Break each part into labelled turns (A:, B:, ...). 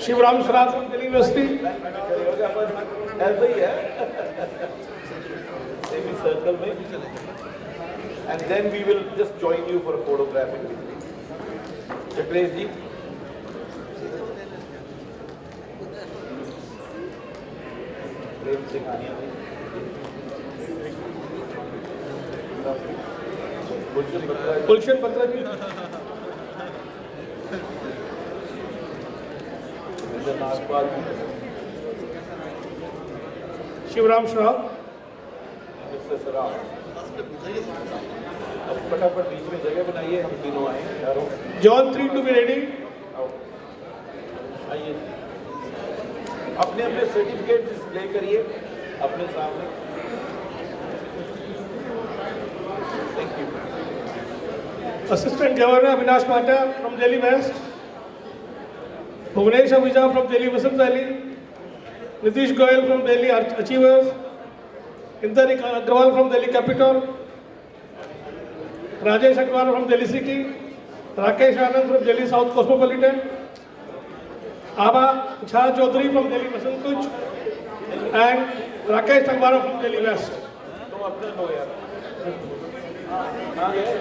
A: Shivram Saraf from Delhi University.
B: ऐसा ही है semi circle में and then we will just join you for a photograph. Chakresh ji, Prem Singh Aniya ji,
A: Gulshan Batra ji,
B: Nagpal,
A: Shivram Saraf,
B: mister Saraf. अब फटाफट बीच में जगह बनाइए, हम तीनों आए चारों।
A: John 3 to be ready.
B: आइए, अपने अपने सर्टिफिकेट डिस्प्ले करिए अपने सामने। Thank you.
A: Assistant Governor Avinash Mata from Delhi West. Bhuvnesh Ahuja from Delhi Vasant Valley. Nitish Goyal from Delhi Achievers. Inder Agrawal from Delhi Capital. Rajesh Agarwal from Delhi City. Rakesh Anand from Delhi South Cosmopolitan. Aba Jha Chaudhary from Delhi Vasant Kuch. And Rakesh Tangwara from Delhi West.
B: तुम अपने लो यार। कहाँ गए?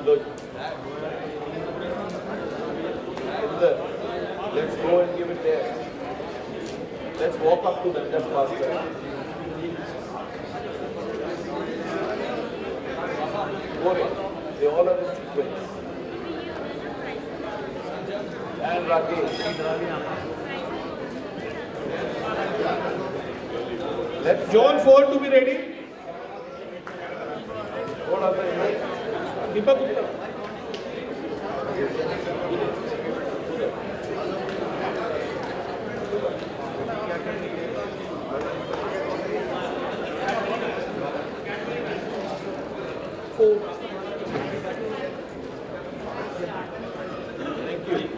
B: लो। Inder, let's go and give it there. Let's walk up to them just faster. Go ahead. They all are in sequence. And Rakesh. Let's
A: John 4 to be ready.
B: थोड़ा सा इधर।
A: Deepak Gupta.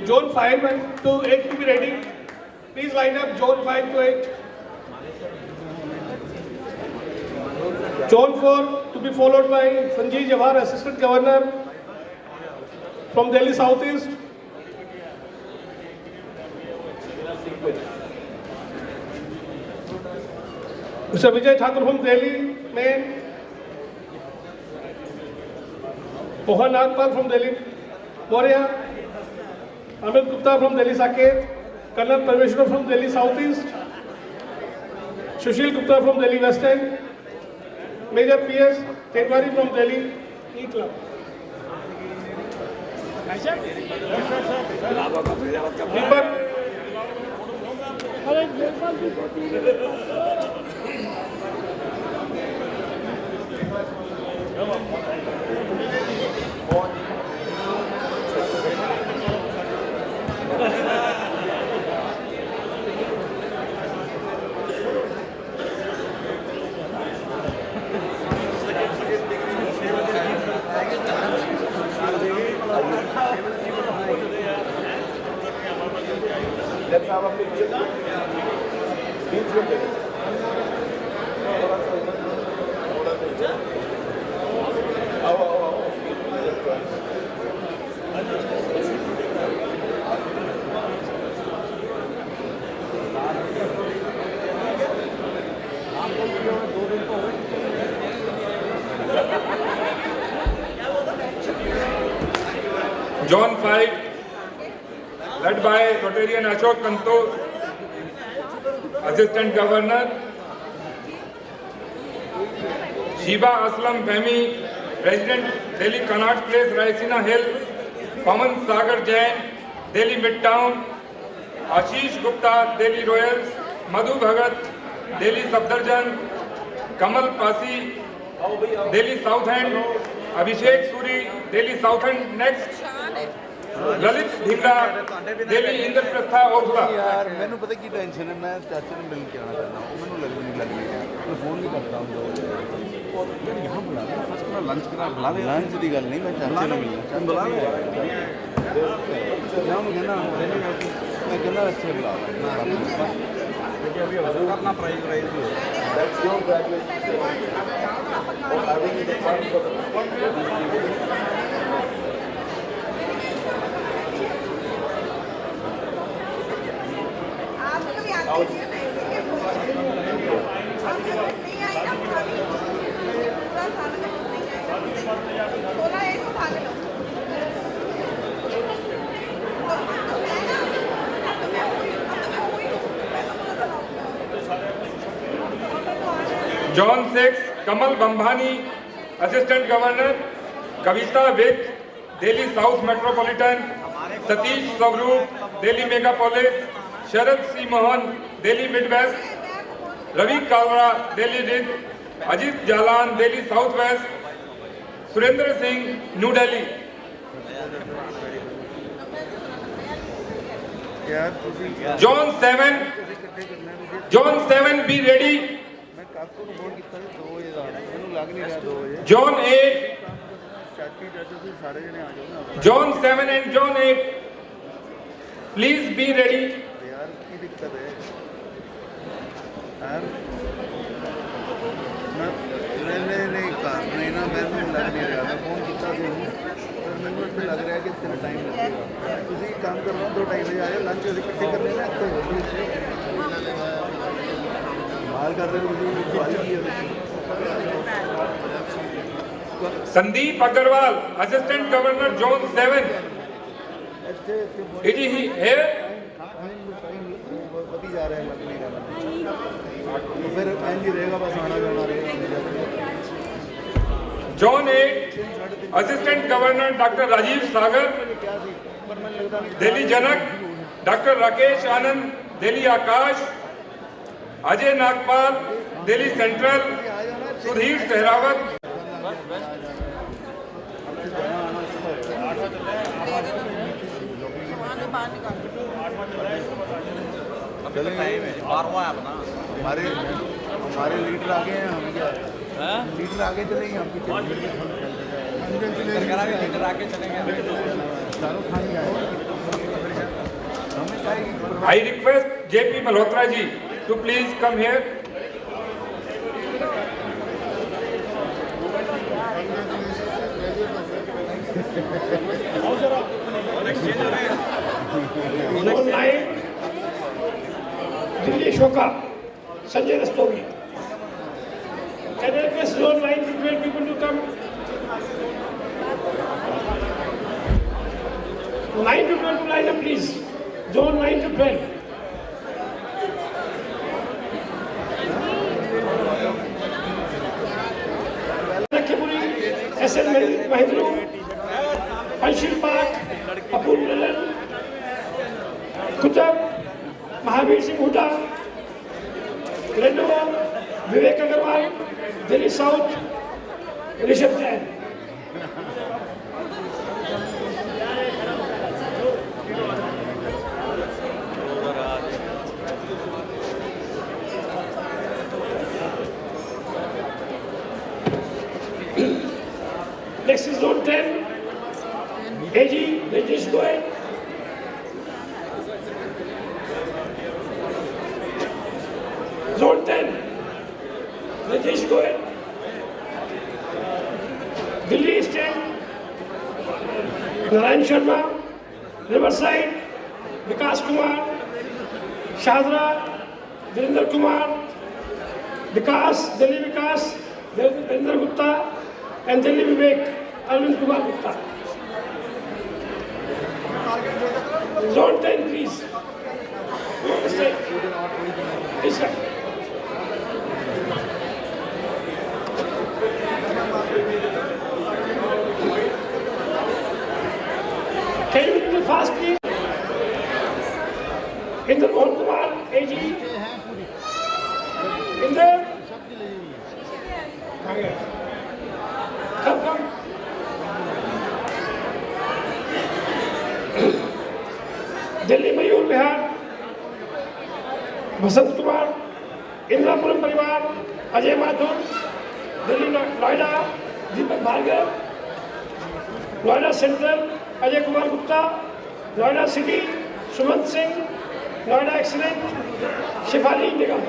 A: Zone 5 and to 8 to be ready. Please line up Zone 5 to 8. Zone 4 to be followed by Sanjeev Jawhar, Assistant Governor from Delhi Southeast. Mr. Vijay Thakur from Delhi Main. Mohan Nagpal from Delhi Boria. Amit Gupta from Delhi Saket. Colonel Parmeshwar from Delhi Southeast. Sushil Gupta from Delhi West End. Major PS Tetwari from Delhi E Club. Deepak.
B: Let's have a picture. Beach में चले। थोड़ा सा इधर, थोड़ा सा इधर। आओ आओ आओ।
C: Zone 5, led by Rotarian Ashok Kanto, Assistant Governor, Shiba Aslam Fahmi, Resident Delhi Connaught Place, Raisina Hill, Pawan Sagar Jain, Delhi Midtown, Ashish Gupta, Delhi Royals, Madhu Bhagat, Delhi Safdarjung, Kamal Pasi, Delhi South End, Abhishek Suri, Delhi South End next. Lalit Dhingra Delhi Indraprastha Okhla.
D: यार मैंने पता की tension है, मैं चाचा ने मिल के आना चाहता हूँ, मैंने लग नहीं लगी मैं फोन भी करता हूँ यार यहाँ बुला ले फर्स्ट क्लास लंच करा बुला ले लंच की गल नहीं मैं चाचा ने मिलना बुला ले ना मैं कहना अच्छे बुला अपना price
B: That's your graduation or having the fund for the
C: John 6, Kamal Bambani, Assistant Governor, Kavita Vij, Delhi South Metropolitan, Satish Savroop, Delhi Megapolis, Sharad C. Mohan, Delhi Midwest, Ravi Kalra, Delhi Ridge, Ajit Jalan, Delhi Southwest, Surendra Singh, New Delhi.
D: यार तुसी
C: John 7, be ready.
D: मैं काकू को phone किया 2 बजे ਦਾ ਮੈਨੂੰ ਲੱਗ ਨਹੀਂ ਰਿਹਾ 2 ਵਜੇ
C: John 8,
D: ਚਾਚੀ ਚਾਚੂ ਤੁਸੀਂ ਸਾਰੇ ਜਣੇ ਆ ਜਾਓ ਨਾ
C: John 7 and John 8, please be ready.
D: यार की दिक्कत है यार मैंने नहीं कहा नहीं ना मैंने लग नहीं रहा मैं फोन किया ਸੀ पर ਮੈਨੂੰ ਇੱਥੇ ਲੱਗ ਰਿਹਾ ਕਿ ਤੇਰਾ ਟਾਈਮ ਲੱਗੇਗਾ ਤੁਸੀਂ ਇੱਕ ਕੰਮ ਕਰੋ 2:30 ਵਜੇ ਆ ਜਾਓ ਲੰਚ ਅਸੀਂ ਇਕੱਠੇ ਕਰ ਲੈਣਾ ਇੱਥੇ ਬਾਹਰ ਕਰ ਰਹੇ ਤੁਸੀਂ ਸਵਾਲ ਕੀ ਹੈ
C: Sandeep Agarwal, Assistant Governor, Zone 7.
D: ਇੱਥੇ
C: Is he here?
D: ਵਧੀ ਜਾ ਰਿਹਾ ਲੱਗ ਨਹੀਂ ਰਿਹਾ तो फिर इंज ही रहेगा बस आना जाना रहेगा
C: Zone 8, Assistant Governor, Dr. Rajiv Sagar,
D: क्या थी पर मैं लगता नहीं
C: Delhi Janak, Dr. Rakesh Anand, Delhi Akash, Ajay Nagpal, Delhi Central, Sudhir Sehrawat,
D: हमारे हमारे लीडर आ गए हैं हम क्या लीडर आगे चलेंगे हम पीछे लीडर आगे चलेंगे शाहरुख खान ही आए हमें चाहिए
C: I request JP Malhotra ji to please come here.
A: Zone 9, Dilli Ashoka, Sanjay Rastogi. Can I request Zone 9 to 12 people to come? 9 to 12 to line up, please. Zone 9 to 12. Lakshmipuri, SN Mahindra, Anshul Park, Apur Lalan, Kutab, Mahavir Singh Huda, Renova, Vivek Agarwal, Delhi South, Rishabh Jain. Next is Zone 10, AG Rajesh Goyal. Zone 10, Rajesh Goyal. Delhi State, Narayan Sharma, Riverside, Vikas Kumar, Shadra, Virender Kumar, Vikas, Delhi Vikas, Virender Gupta, and Delhi Vivek, Arvind Kumar Gupta. Zone 10, please. Please, sir. Can you be a little fast, please? Inder Mohan Kumar, AG. Inder. Come. Delhi Mayur Vihar, Vasant Kumar, Indrapuram Parivar, Ajay Mathur, Delhi Noida, Deepak Bhargav, Noida Central, Ajay Kumar Gupta, Noida City, Sumant Singh, Noida Excellent, Shefali Nigam.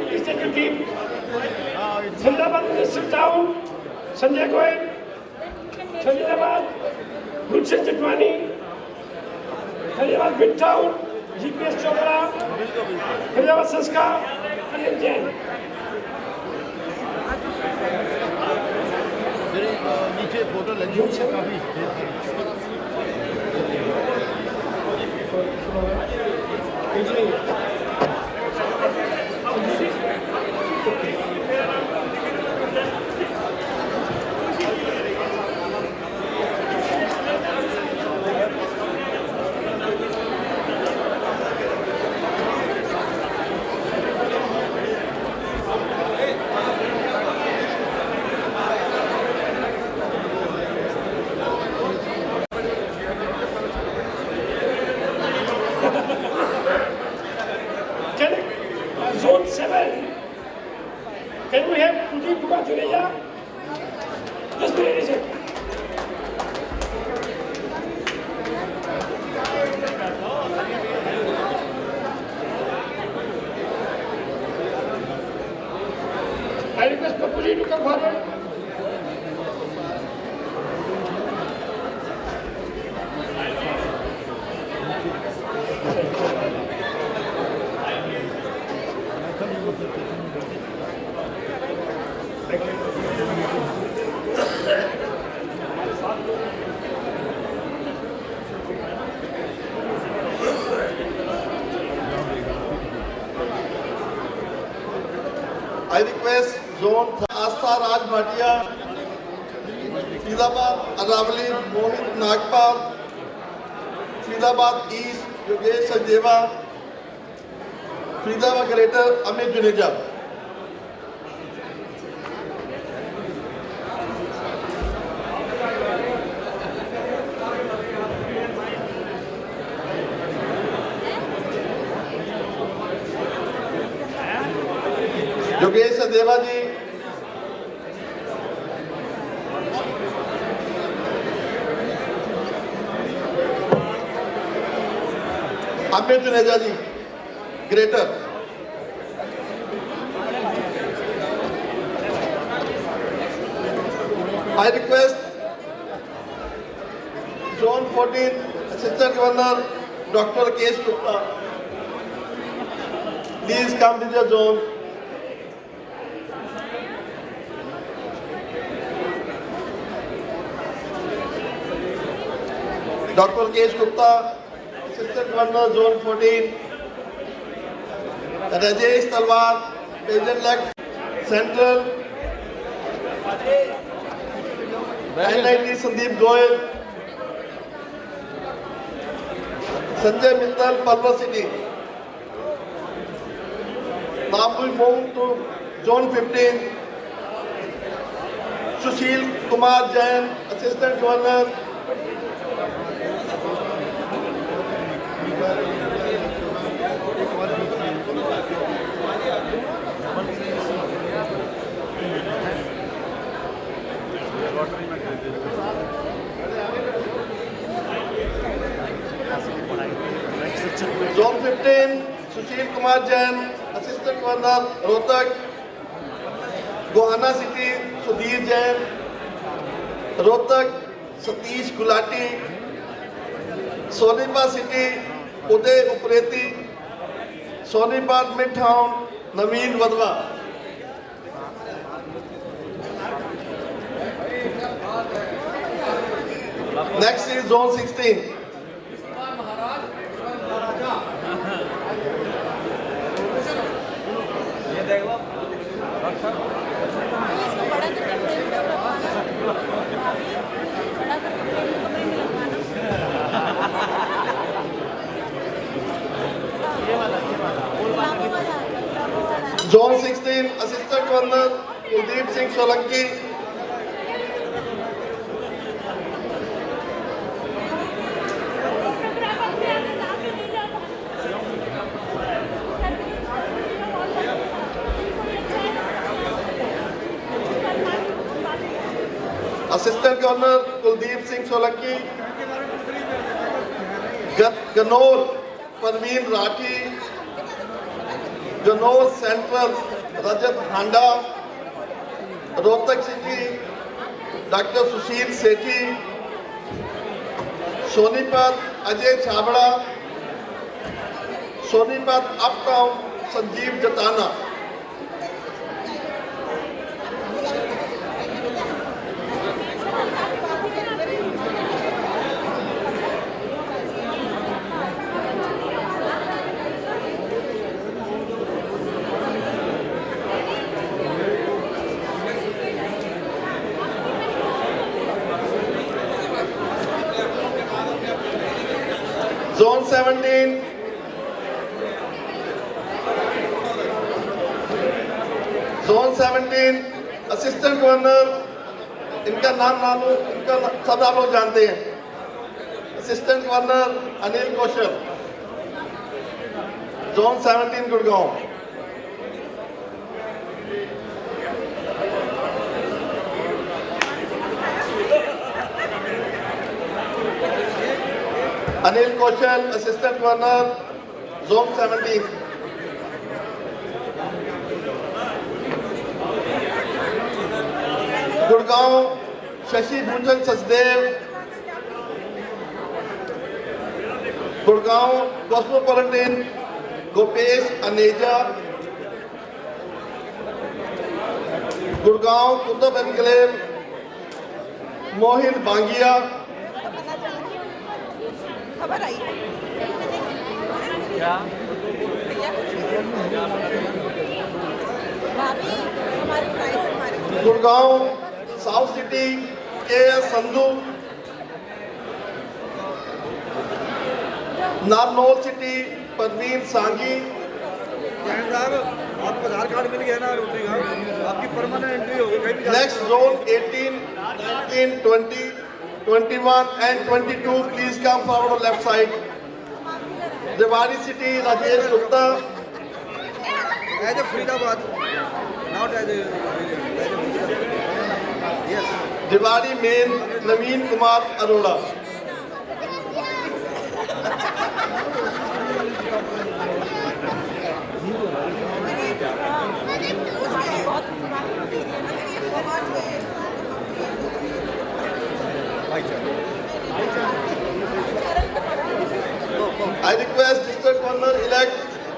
A: please take your team. Hyderabad District Town, Sanjay Goyal. Hyderabad, Gulshan Jatwani. Hyderabad Midtown, GPS Chopra. Hyderabad Sanskar, Anil Jain.
B: नीचे photo लगी हुई है काफी
A: Zone 7. Can we have Puji Kumar Juneja? Just wait a second. I request Papuji to come forward.
B: I request Zone Astha Raj Bhatia, Faridabad Aravali Mohit Nagpal, Faridabad East Yogesh Sachdeva, Faridabad Greater Amit Juneja. Yogesh Sachdeva ji, Amit Juneja ji, greater. I request Zone 14 Assistant Governor Dr. K. Gupta, please come to your zone. Dr. K. Gupta, Assistant Governor, Zone 14. Rajesh Talwar, President-elect, Central. NIT Sandeep Goyal. Sanjay Mittal, Palwa City. Now we move to Zone 15. Sushil Kumar Jain, Assistant Governor. Zone 15, Sushil Kumar Jain, Assistant Governor, Rohtak. Gohana City, Sudhir Jain. Rohtak, Satish Gulati. Sonipat City, Uday Upreti. Sonipat Midtown, Naveen Wadhwa. Next is Zone 16. Zone 16, Assistant Governor Kuldeep Singh Solanki. Assistant Governor Kuldeep Singh Solanki. Ganor Parveen Rathi. Janor central Rajat Handa, Rohtak city doctor Sushil Sethi, Sonipat Ajay Chhabra, Sonipat uptown Sanjeev Jatana. Zone 17, Zone 17 assistant governor, इनका नाम मालूम, इनका सब आप लोग जानते हैं। Assistant governor Anil Kaushal, zone 17 Gurgaon. Anil Kaushal assistant governor, zone 17। Gurgaon Shashi Bhushan Sachdev, Gurgaon cosmopolitan Gopesh Aneja, Gurgaon Qutub enclave Mohit Bangia,
E: खबर आई भाभी हमारी प्राइस हमारी
B: गुड़गांव साउथ सिटी के संधू, नारनौल सिटी परवीन सांगी।
F: साहब आपको आधार कार्ड मिल गया ना रोटी का, आपकी परमानेंट एंट्री होगी कहीं भी।
B: Next zone 18, 19, 20, 21 and 22 please come forward on left side. Rewari city Rajesh Gupta,
F: as a Faridabad not as a yes.
B: Rewari main Naveen Kumar Arora. I request District Governor elect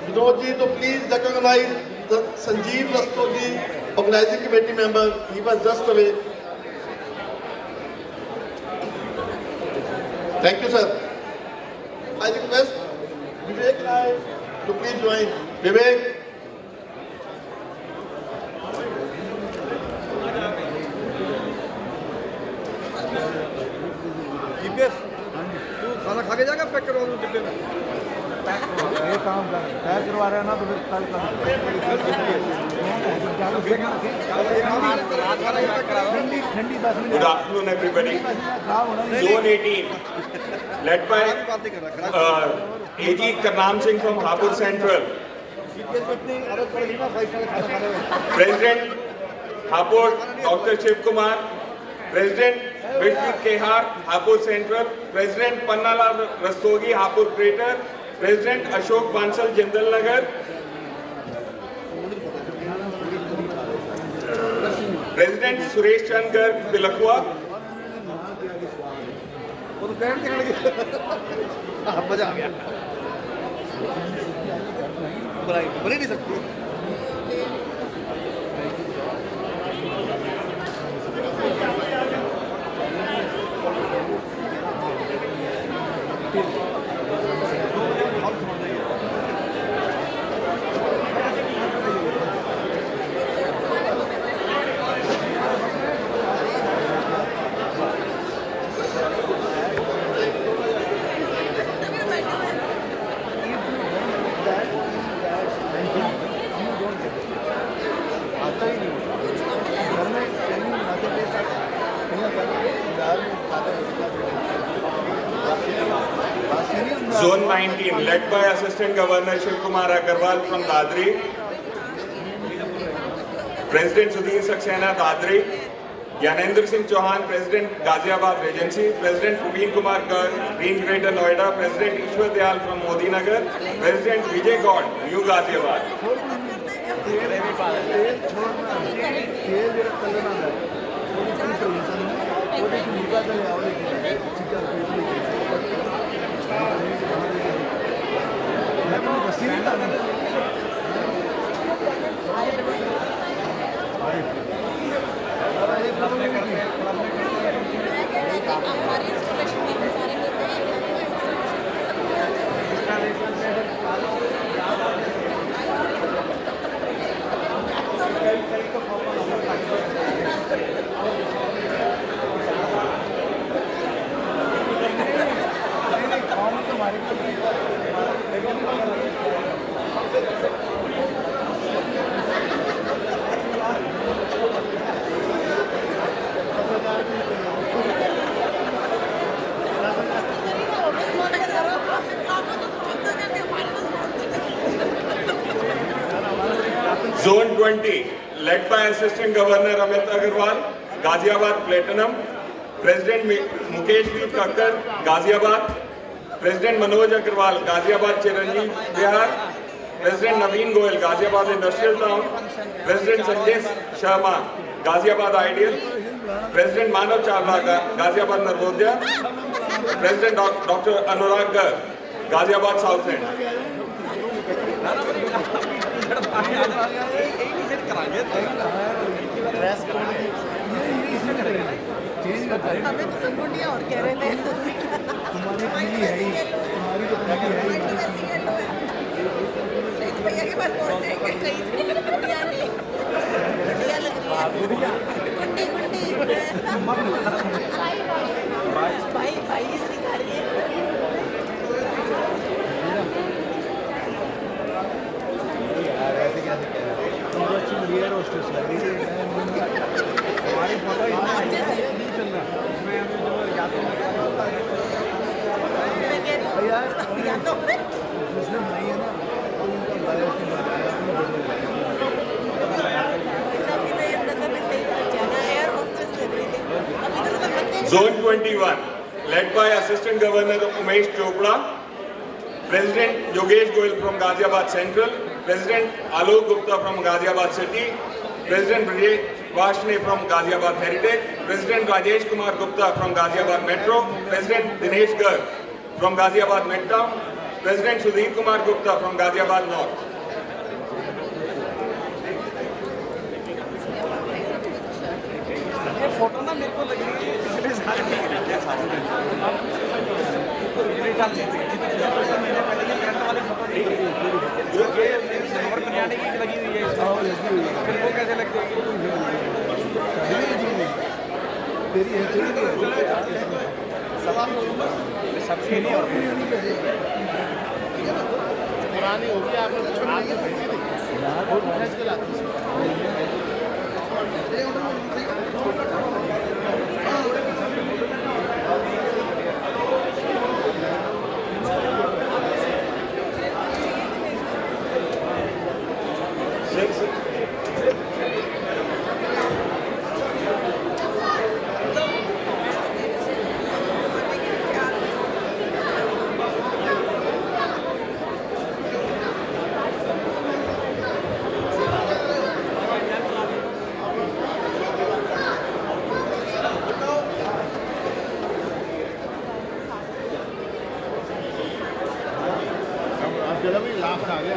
B: Vinod ji to please recognize the Sanjeev Rastogi organizing committee member. He was just away. Thank you, sir. I request Vivek Rai to please join. Vivek.
F: GPS तू खाना खा के जाएगा, pack करवा दूँ डिब्बे में।
G: ये काम कर पैक करवा रहे हैं ना, तो फिर कल ठंडी ठंडी 10 minute.
H: Good afternoon, everybody. Zone 18, led by AG Karnam Singh from Hapur Central.
F: GPS में इतनी आदत पड़ गई ना, 5 स्टार खाना खाने में।
H: President Hapur, Dr. Shiv Kumar. President Vishnu Kehar, Hapur Central. President Pannalal Rastogi, Hapur Greater. President Ashok Bansal, Jindal Nagar. President Suresh Chandgar, Bilakwa.
F: वो तो पैंट दिखने लगे। मजा आ गया। बनी नहीं सकती।
H: Zone 19, led by Assistant Governor Shiv Kumar Agarwal from Dadri. President Sudhir Saxena, Dadri. Gyanendra Singh Chauhan, President Ghaziabad Regency. President Praveen Kumar Garg, Green Greater Noida. President Ishwar Dayal from Modi Nagar. President Vijay Gaud, New Ghaziabad.
G: तेल छोड़ना तेल जरा तलना है वो भी provision है वो देखिए मुर्गा का है और चिकन मैं बसी नहीं था
E: हमारी इंस्टॉलेशन में हम सारे मिलते हैं
H: Zone 20, led by Assistant Governor Amit Agarwal, Ghaziabad Platinum, President Mukesh V. Kakkar, Ghaziabad, President Manoj Agarwal, Ghaziabad Chiranjeev Bihar, President Naveen Goyal, Ghaziabad Industrial Town, President Sanjay Sharma, Ghaziabad Ideal, President Manav Chawla, Ghaziabad Narvodaya, President Dr. Anurag Garg, Ghaziabad South End.
E: हमें तो सब गुंडिया और कह रहे थे
G: तुम्हारी पीली है ही तुम्हारी तो पीली है ही
E: भैया के पास पहुंच जाएंगे गुंडिया नहीं गुंडिया लग रही है गुंडी गुंडी भाई भाई ये दिखा रही है
G: यार ऐसे कैसे कह रहे हो तुम तो अच्छी रियल होस्टेस लग रही है हमारी फोटो नहीं चल रहा उसमें हमें जो या तो
E: मैं कह रही हूँ
G: यार
E: या तो
G: मुस्लिम नहीं है ना तो उनका बायस नहीं
E: वैसा भी नहीं नजर में सही पहुंच जाना है यार होस्टेस लग रही थी अभी तो सब बच्चे
H: Zone 21, led by Assistant Governor Umesh Chopra, President Yogesh Goyal from Ghaziabad Central, President Alok Gupta from Ghaziabad City, President Brijesh Vashne from Ghaziabad Heritage, President Rajesh Kumar Gupta from Ghaziabad Metro, President Dinesh Garg from Ghaziabad Midtown, President Sudhir Kumar Gupta from Ghaziabad North.
F: Photo ना मेरे को लग रही है पिछले साल की पिछले साल महीने पहले की करंट वाली फोटो नहीं है और कल्याणी की लगी हुई है फिर वो कैसे लग जाएगी सबसे नहीं
G: पुरानी होगी आपने चलो भाई लास्ट आ गया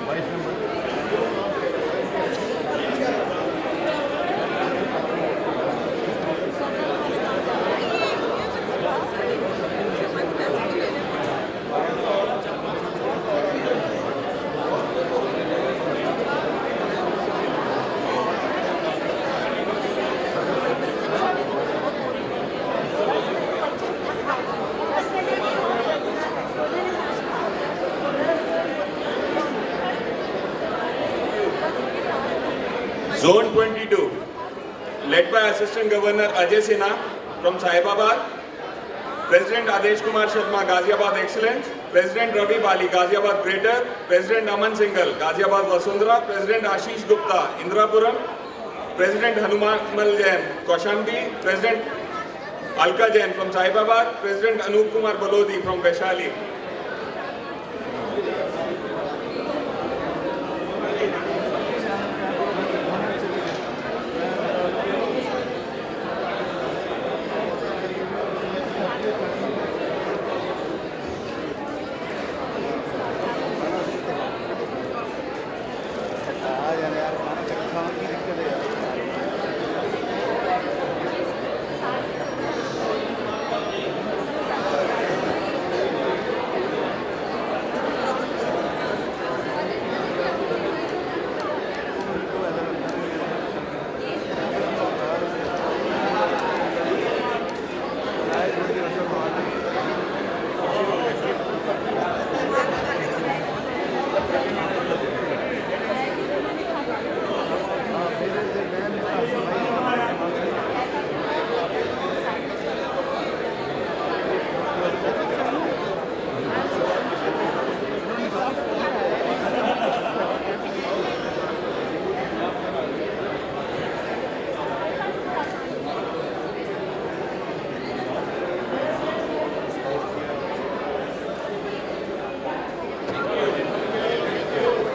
G: 22 number
H: Zone 22, led by Assistant Governor Ajay Sinha from Sahibabad, President Adesh Kumar Sharma, Ghaziabad Excellence, President Ravi Bali, Ghaziabad Greater, President Aman Singhal, Ghaziabad Vasundhara, President Ashish Gupta, Indrapuram, President Hanuman Jain, Kaushambi, President Alka Jain from Sahibabad, President Anup Kumar Balodi from Vaishali.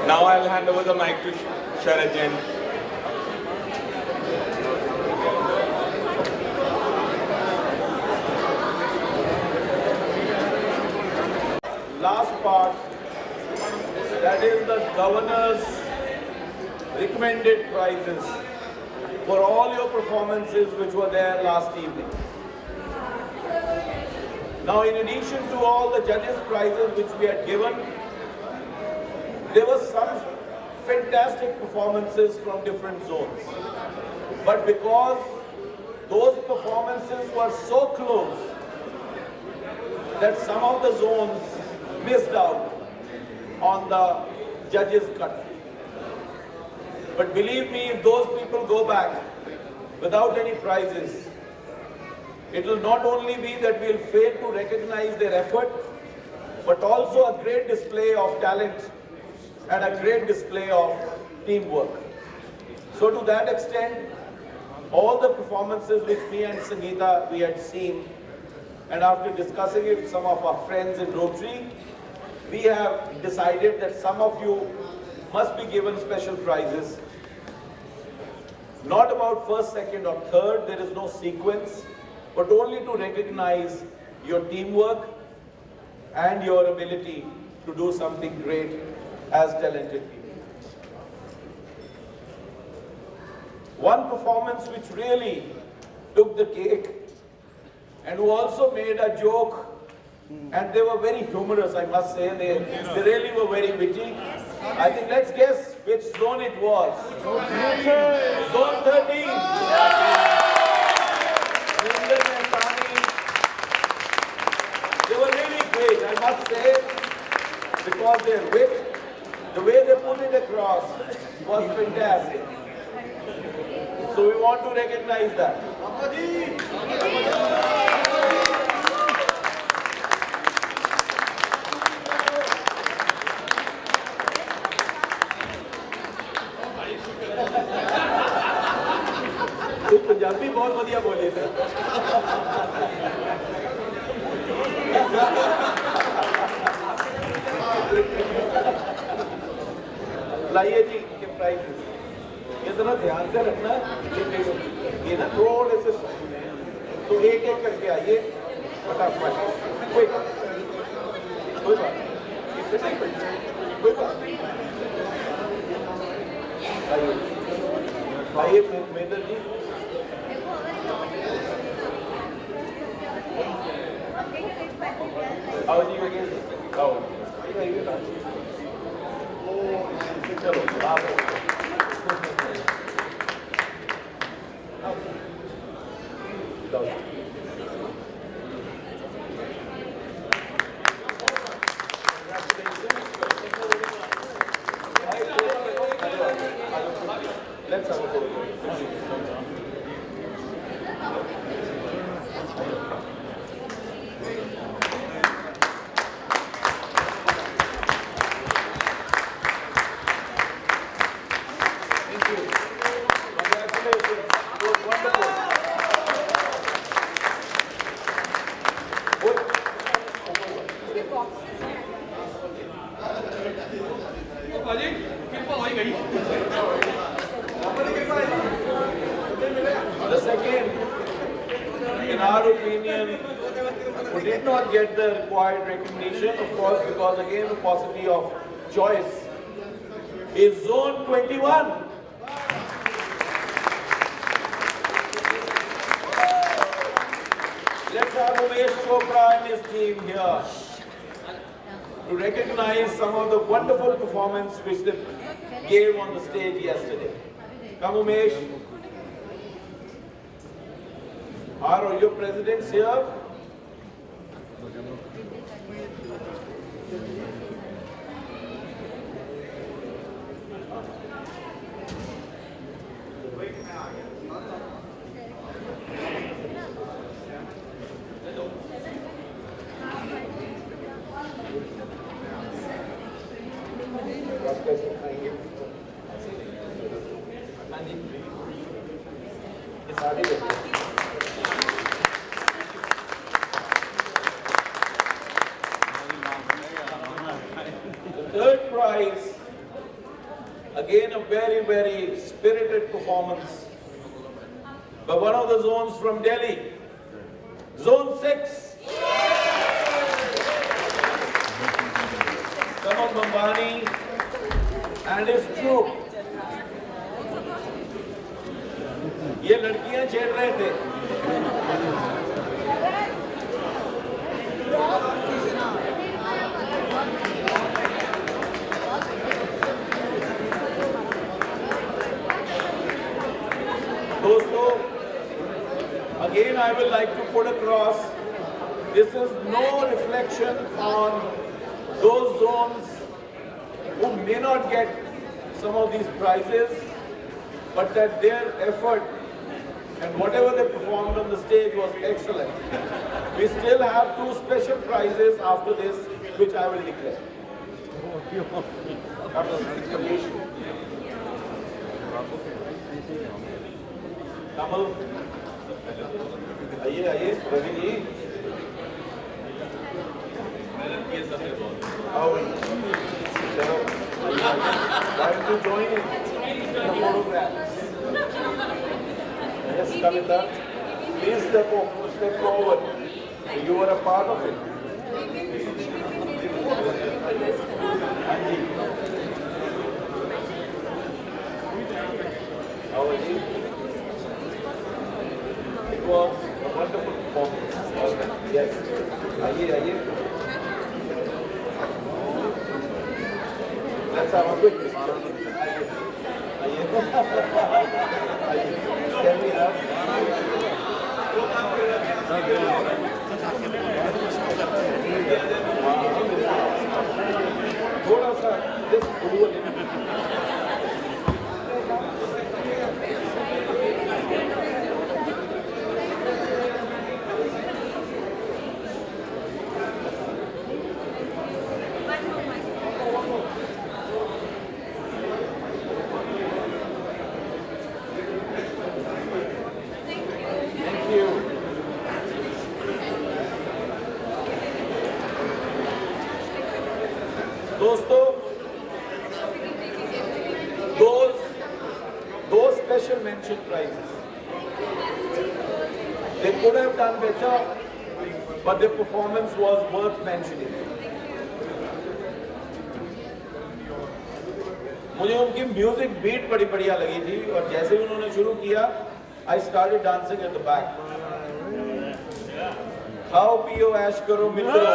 H: Now I'll hand over the mic to Sharad Jain.
G: Last part, that is the governor's recommended prizes for all your performances which were there last evening. Now, in addition to all the judges' prizes which we had given, there were some fantastic performances from different zones. But because those performances were so close that some of the zones missed out on the judges' cut. But believe me, if those people go back without any prizes, it will not only be that we will fail to recognize their effort, but also a great display of talent and a great display of teamwork. So to that extent, all the performances which me and Sangeeta we had seen, and after discussing it with some of our friends in Rotary, we have decided that some of you must be given special prizes. Not about first, second or third, there is no sequence, but only to recognize your teamwork and your ability to do something great as talented people. One performance which really took the cake and who also made a joke, and they were very humorous, I must say, they really were very witty. I think let's guess which zone it was. Zone 13. They were really great, I must say, because their wit, the way they put it across was fantastic. So we want to recognize that. तो पंजाबी बहुत बढ़िया बोले थे। लाइए जी के price ये जरा ध्यान से रखना, ये ना थोड़े से तो एक एक करके आइए फटाफट। कोई बात कोई बात आइए मेजर जी। आओ जी आओ चलो आप let's have a photo. The second, in our opinion, who did not get the required recognition, of course, because again the paucity of choice, is Zone 21. Let's have Umesh Chopra and his team here to recognize some of the wonderful performance which they gave on the stage yesterday. Come Umesh. Are your presidents here? कैसे खाएंगे? हाँ जी, ये सारे देखो। The third prize, again a very, very spirited performance by one of the zones from Delhi, Zone 6. Kamal Bambani and his troop. ये लड़कियां छेड़ रहे थे। दोस्तों, again I will like to put across, this is no reflection on those zones who may not get some of these prizes, but that their effort and whatever they performed on the stage was excellent. We still have 2 special prizes after this, which I will declare. Kamal, आइए आइए रवि जी, आओ चलो, why don't you join in the photograph? Yes, Kavita, please step forward. You were a part of it. Anji, how are you? It was a wonderful performance. Yes. आइए आइए. Let's have a quick picture. आइए. आइए. Can we have? थोड़ा सा just do a little. दोस्तों, those special mention prizes, they could have done better, but their performance was worth mentioning. मुझे उनकी music beat बड़ी बढ़िया लगी थी और जैसे ही उन्होंने शुरू किया, I started dancing at the back. खाओ पियो ऐश करो मित्रों.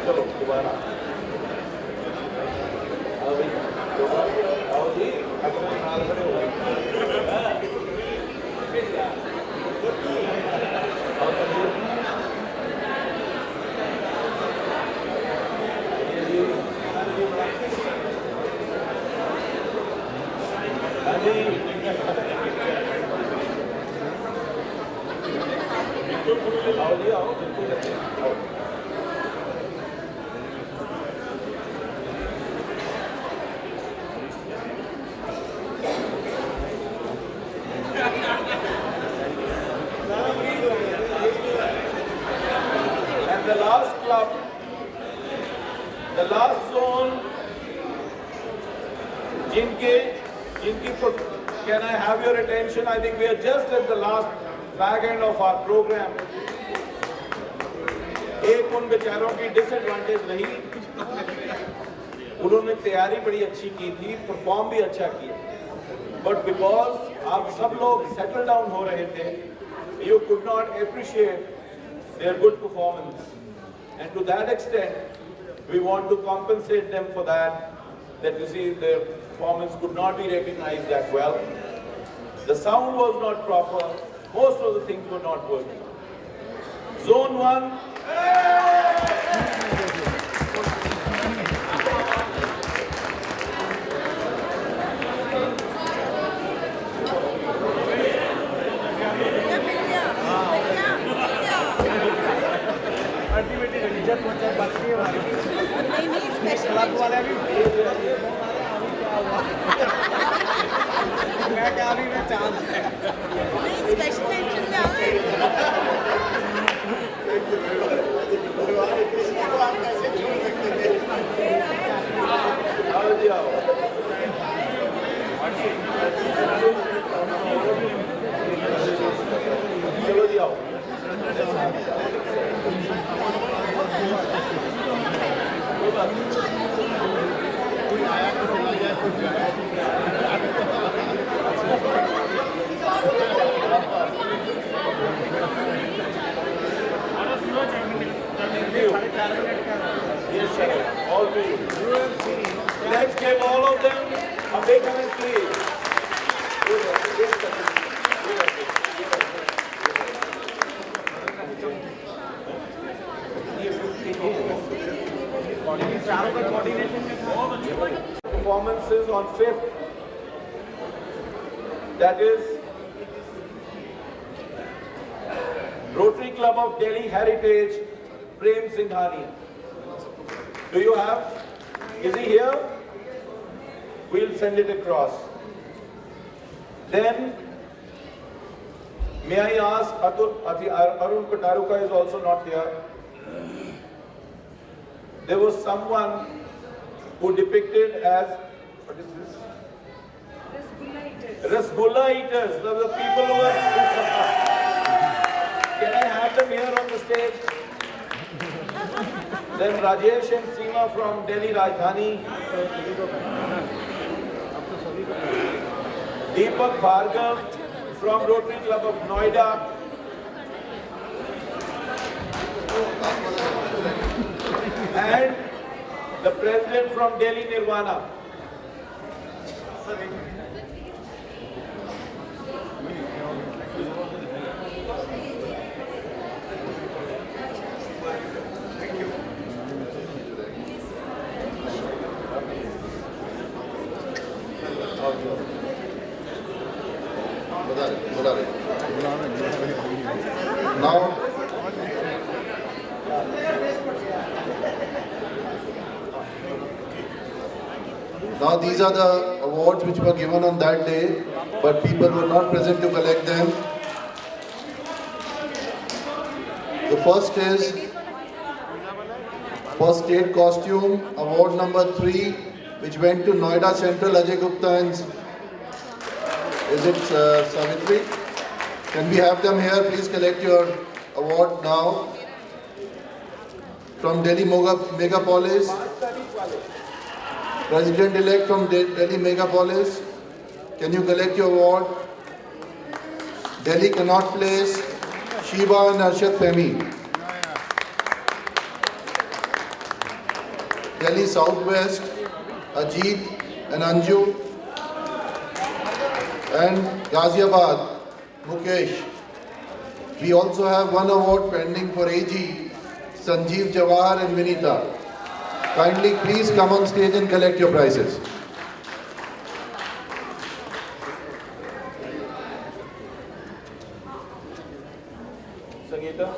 G: चलो दोबारा आओ जी, अपने नाल खड़े हो आओ जी, आओ बिल्कुल आओ. And the last club, the last zone, can I have your attention? I think we are just at the last fag end of our program. एक उन बेचारों की डिसएडवांटेज रही, उन्होंने तैयारी बड़ी अच्छी की थी, परफॉर्म भी अच्छा किया, बट बिकॉज आप सब लोग सेटल डाउन हो रहे थे, you could not appreciate their good performance, and to that extent we want to compensate them for that you see their performance could not be recognized that well. The sound was not proper, most of the things were not working. Zone 1, fifth, that is Rotary Club of Delhi Heritage, Prem Singhania. Do you have? Is he here? We'll send it across. Then, may I ask, Arun Kotaruka is also not here. There was someone who depicted as, what is this? Rasgulla eaters. The people who are... Can I have them here on the stage? Then Rajesh and Seema from Delhi Rajdhani. Deepak Bhargav from Rotary Club of Noida. And the president from Delhi Nirvana.
B: Now these are the awards which were given on that day, but people were not present to collect them. The first is for state costume, award number 3, which went to Noida Central, Ajay Gupta and is it Savitri? Can we have them here? Please collect your award now. From Delhi Megapolis, President-elect from Delhi Megapolis, can you collect your award? Delhi Connaught Place, Shiva and Arshad Fehmi. Delhi Southwest, Ajit and Anju. And Ghaziabad, Mukesh. We also have one award pending for AG, Sanjeev Jawahar and Vinita. Kindly please come on stage and collect your prizes.
G: Sangeeta.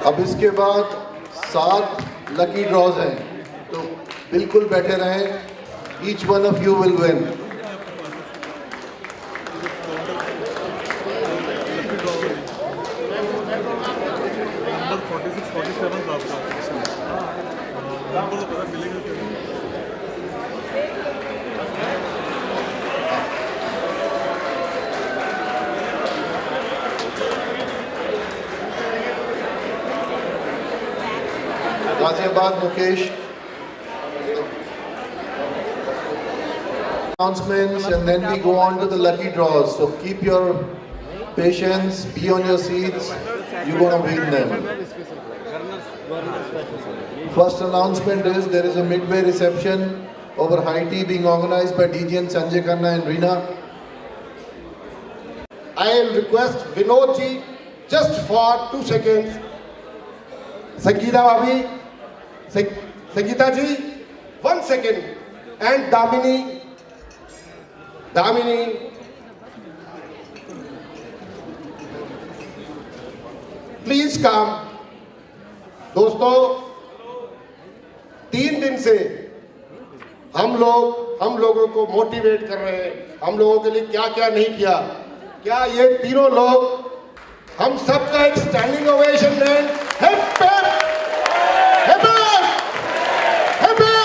B: अब इसके बाद 7 lucky drawers हैं, तो बिल्कुल बैठे रहें. Each one of you will win. Ghaziabad, Mukesh. Announcements and then we go on to the lucky draws. So keep your patience, be on your seats. You're going to win them. First announcement is there is a midway reception over high tea being organized by DG and Sanjay Khanna and Reena.
I: I'll request Vinod ji just for 2 seconds. Sangeeta Bhabi, Sangeeta ji, 1 second. And Damini, please come. दोस्तों 3 दिन से हम लोगों को motivate कर रहे हैं, हम लोगों के लिए क्या क्या नहीं किया. क्या ये तीनों लोग हम सबका एक स्टैंडिंग ओवेशन दें. Hip hip hip hip hip.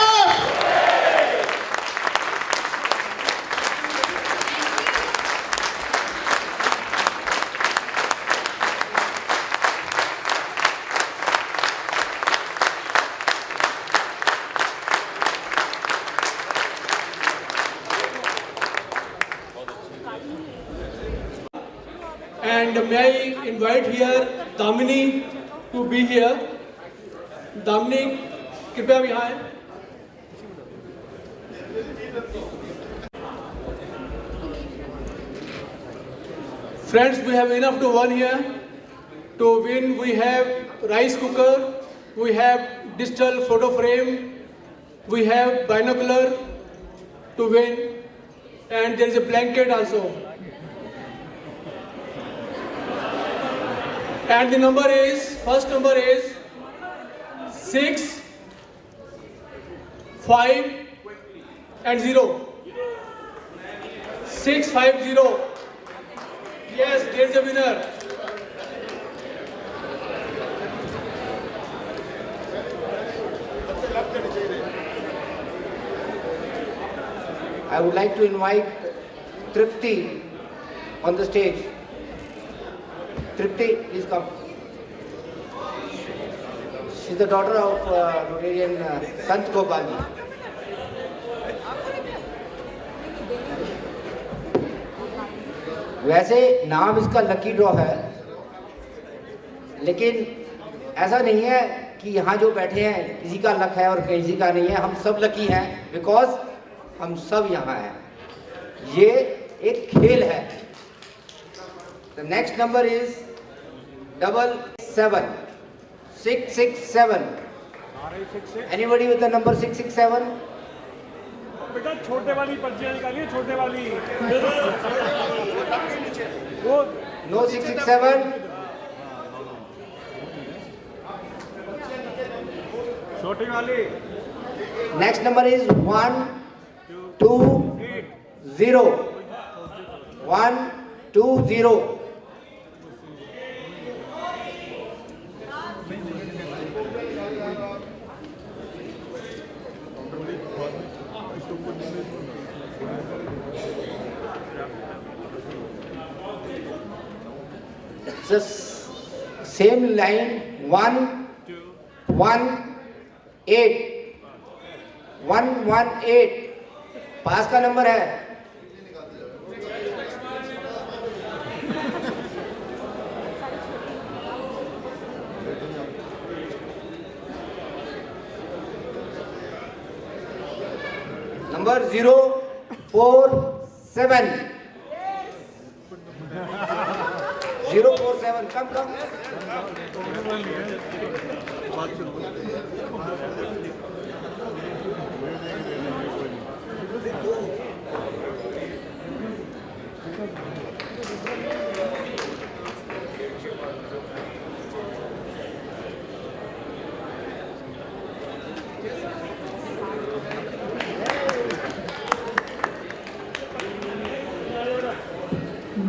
A: And may I invite here Damini to be here. Damini, कृपया यहाँ आए. Friends, we have enough to win here. To win, we have rice cooker, we have digital photo frame, we have binocular to win, and there is a blanket also. And the number is, first number is 6, 5 and 0. 650. Yes, there is a winner.
J: I would like to invite Tripti on the stage. Tripti, please come. She's the daughter of Rotarian Sant Gopalji. वैसे नाम इसका lucky draw है, लेकिन ऐसा नहीं है कि यहाँ जो बैठे हैं किसी का लक है और किसी का नहीं है. हम सब लकी हैं बिकॉज हम सब यहाँ हैं. ये एक खेल है. The next number is 777 667. Anybody with the number 667?
A: बेटा छोटे वाली पर्चियां निकालिए, छोटे वाली.
J: नो 667.
A: छोटी वाली.
J: Next number is 120. 120. Same line. 118. 118 पास का नंबर है. Number 047. 047. Come.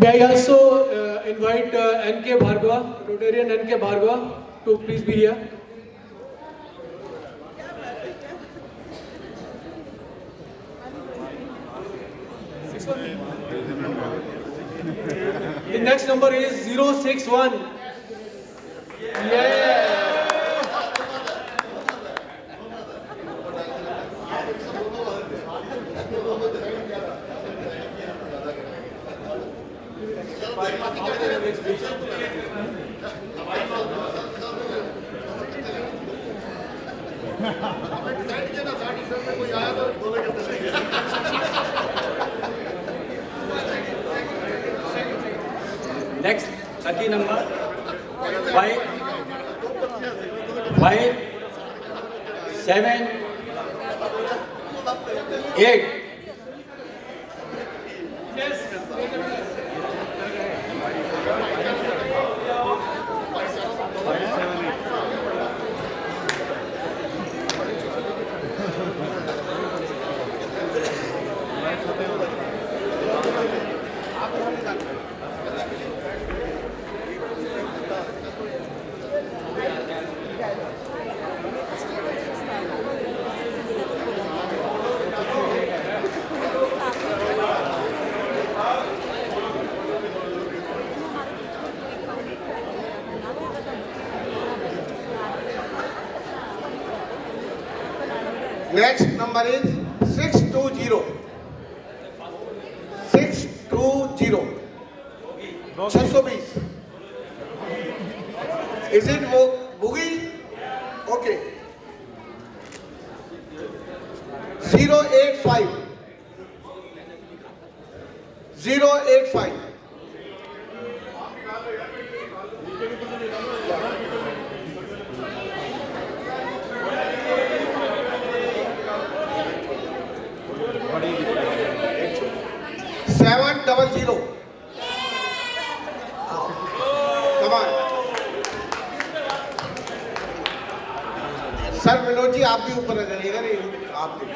A: May I also invite N.K. Bhargava, Rotarian N.K. Bhargava, to please be here. The next number is 061. Yeah.
F: Next, lucky number 5, 7, 8.
I: Next number is 620. 620. 620. Is it Boogie? Okay. 085. 085. Seven double zero. Come on. Sir Vinod ji आप भी ऊपर आ जाइएगा नहीं आप भी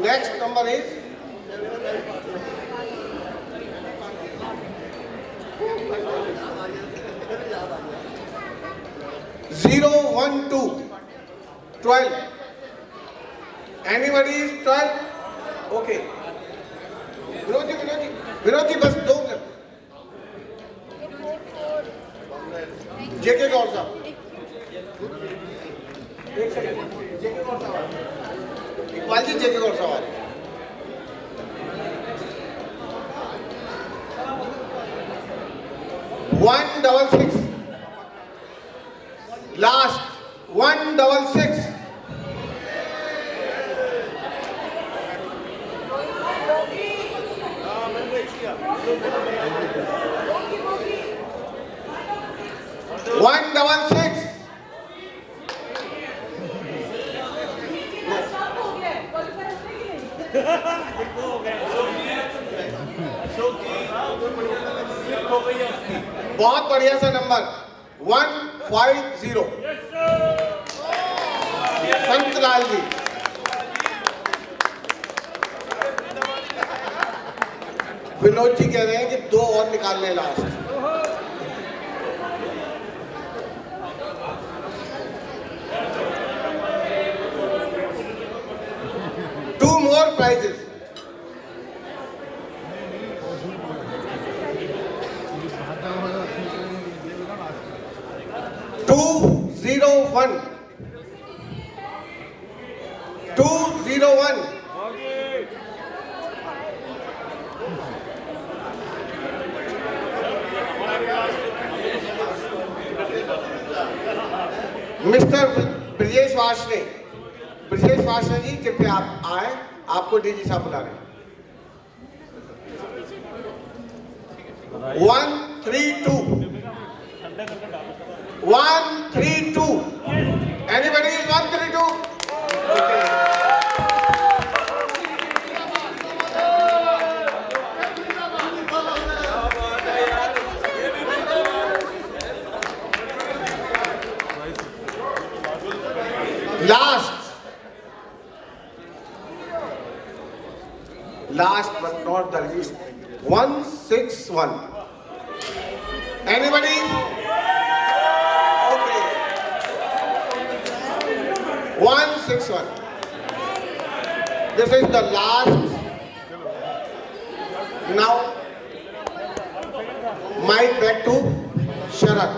I: next number is zero one two 12. Anybody is 12? Okay. Vinod ji बस 2 minute. जेके गौर साहब एक सेकंड. जेके गौर साहब इकबाल जी जेके गौर साहब 166 last 166. One double six. बहुत बढ़िया सा नंबर 150. संतलाल जी विनोद जी कह रहे हैं कि 2 और निकालने last. More prizes. 201. 201. Mister Brajesh Varshney. Brajesh Varshney ji कृपया आप आए. आपको डीजी साहब बुला रहे हैं. 132. 132. Anybody is 132? Last but not the least, 161. Anybody? Okay. 161. This is the last. Now, mic back to Sharat.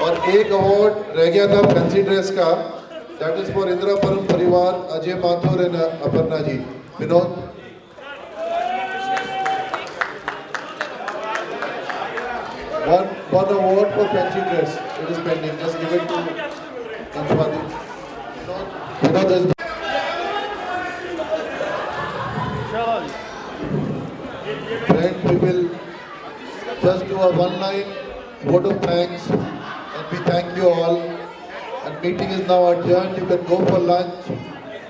B: और एक अवार्ड रह गया था फैंसी ड्रेस का. That is for Indrapuram Parivar, Ajay Mathur and Aparna ji. Vinod. One award for fancy dress. It is pending. Just give it to Anshwati. Vinod is. Friend, we will just do a one-line vote of thanks and we thank you all. And meeting is now adjourned. You can go for lunch,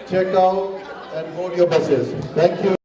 B: check out and board your buses. Thank you.